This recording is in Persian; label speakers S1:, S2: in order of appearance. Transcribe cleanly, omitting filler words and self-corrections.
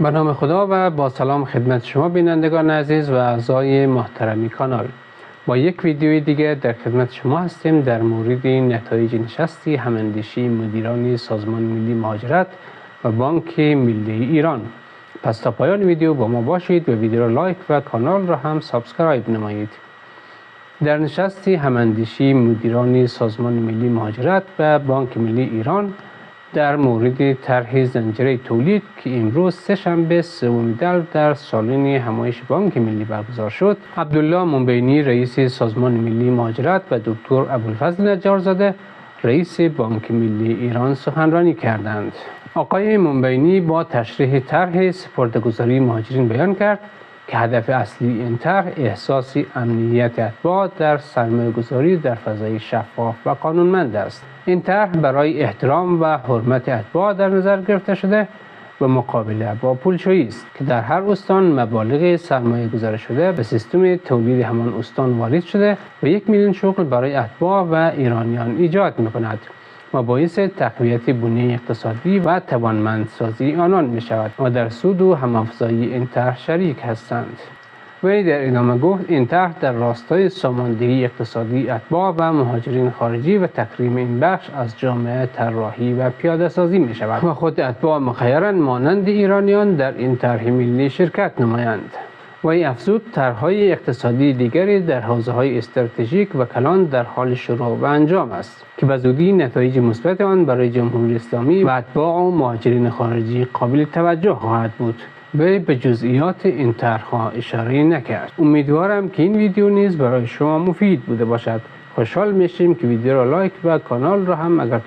S1: به نام خدا و با سلام خدمت شما بینندگان عزیز و اعضای محترمی کانال. با یک ویدیوی دیگه در خدمت شما هستیم در مورد نتایج نشستی هماندیشی مدیران سازمان ملی مهاجرت و بانک ملی ایران. پس تا پایان ویدیو با ما باشید و ویدیو را لایک و کانال را هم سابسکرایب نمایید. در نشستی هماندیشی مدیران سازمان ملی مهاجرت و بانک ملی ایران در مورد طرح زنجیره تولید که امروز سه‌شنبه 3 دلو در سالن همایش بانک ملی برگزار شد، عبدالله منبینی رئیس سازمان ملی مهاجرت و دکتر ابوالفضل نجارزاده رئیس بانک ملی ایران سخنرانی کردند. آقای منبینی با تشریح طرح سپرده‌گذاری مهاجرین بیان کرد که هدف اصلی این طرح احساس امنیت اتباع در سرمایه‌گذاری در فضای شفاف و قانونمند است. این طرح برای احترام و حرمت اتباع در نظر گرفته شده و مقابله با پولشویی است که در هر استان مبالغ سرمایه گذاری شده به سیستم تولید همان استان وارد شده و 1 میلیون شغل برای اتباع و ایرانیان ایجاد می‌کند و باعث تقویت بنیه اقتصادی و توانمندسازی آنان می شود و در سود و همافزایی این طرح شریک هستند. وی در ادامه گفت این طرح در راستای ساماندهی اقتصادی اتباع و مهاجرین خارجی و تکریم این بخش از جامعه طراحی و پیاده سازی می شود و خود اتباع مخیرن مانند ایرانیان در این طرح ملی شرکت نمایند. وی افزود طرح‌های اقتصادی دیگری در حوزه‌های استراتژیک و کلان در حال شروع و انجام است که به زودی نتایج مثبت آن برای جمهوری اسلامی و اتباع و مهاجرین خارجی قابل توجه خواهد بود. وی به جزئیات این طرح‌ها اشاره نکرد. امیدوارم که این ویدیو نیز برای شما مفید بوده باشد. خوشحال میشیم که ویدیو را لایک و کانال را هم اگر